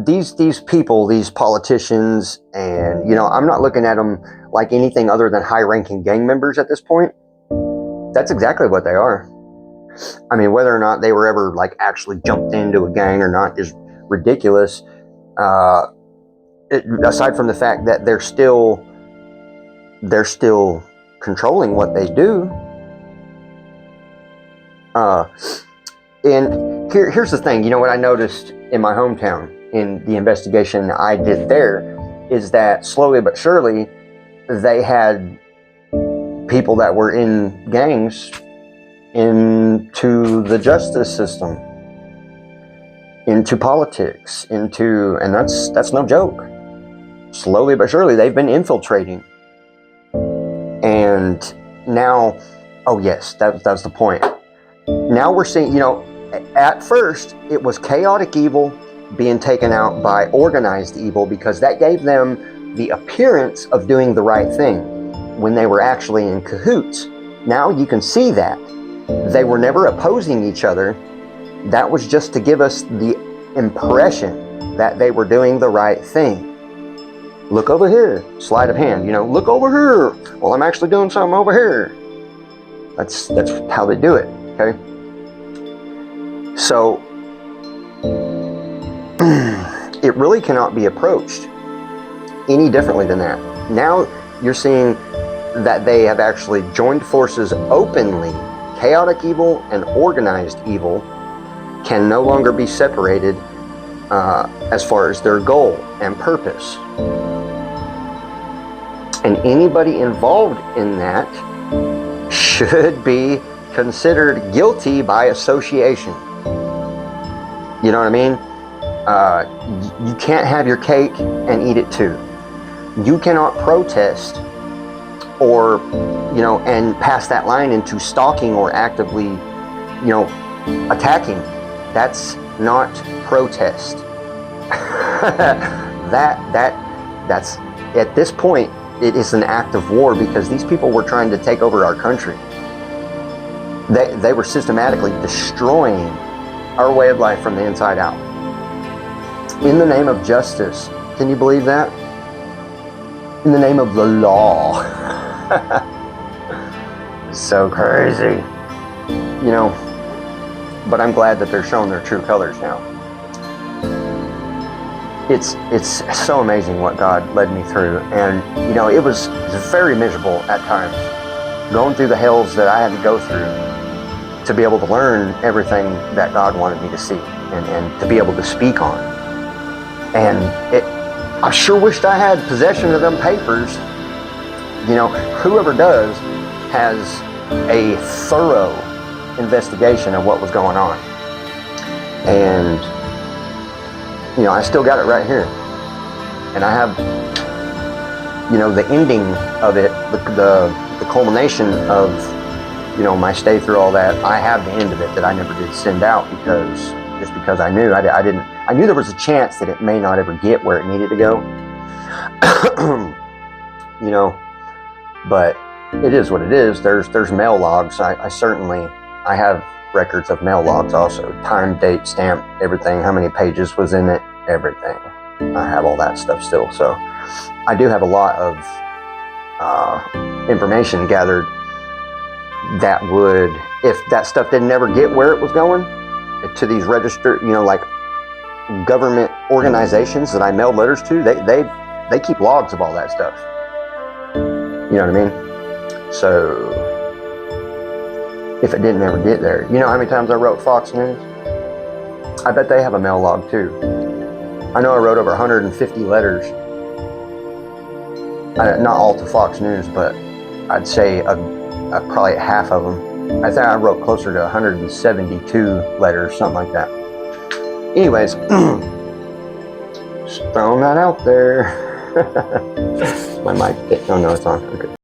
these people, these politicians, and I'm not looking at them like anything other than high-ranking gang members at this point. That's exactly what they are. I mean, whether or not they were ever like actually jumped into a gang or not is ridiculous. Aside from the fact that they're still controlling what they do. And here's the thing. What I noticed in my hometown in the investigation I did there is that slowly but surely they had people that were in gangs into the justice system, into politics, and that's no joke. Slowly but surely they've been infiltrating. And now, oh yes, that's the point. Now we're seeing, at first it was chaotic evil being taken out by organized evil because that gave them the appearance of doing the right thing when they were actually in cahoots. Now you can see that. They were never opposing each other. That was just to give us the impression that they were doing the right thing. Look over here, sleight of hand, look over here. Well, I'm actually doing something over here. That's how they do it, okay? So, it really cannot be approached any differently than that. Now, you're seeing that they have actually joined forces openly. Chaotic evil and organized evil can no longer be separated as far as their goal and purpose. And anybody involved in that should be considered guilty by association. You know what I mean? You can't have your cake and eat it too. You cannot protest or, and pass that line into stalking or actively, attacking. That's not protest. That's at this point, it is an act of war because these people were trying to take over our country. They were systematically destroying our way of life from the inside out. In the name of justice. Can you believe that? In the name of the law. So crazy. But I'm glad that they're showing their true colors now. It's so amazing what God led me through. And, it was very miserable at times. Going through the hells that I had to go through to be able to learn everything that God wanted me to see and to be able to speak on. And I sure wished I had possession of them papers. Whoever does has a thorough investigation of what was going on. And, I still got it right here. And I have, the ending of it, the culmination of, my stay through all that. I have the end of it that I never did send out because I knew I knew there was a chance that it may not ever get where it needed to go. But it is what it is. There's mail logs. I have records of mail logs also. Time, date, stamp, everything. How many pages was in it? Everything. I have all that stuff still. So I do have a lot of information gathered that would, if that stuff didn't ever get where it was going, to these registered, like government organizations that I mailed letters to, they keep logs of all that stuff. You know what I mean? So if it didn't ever get there, how many times I wrote Fox News? I bet they have a mail log too. I know I wrote over 150 letters. Not all to Fox News, but I'd say probably half of them. I think I wrote closer to 172 letters, something like that. Anyways, just throwing that out there. My mic, oh no, it's on. Okay.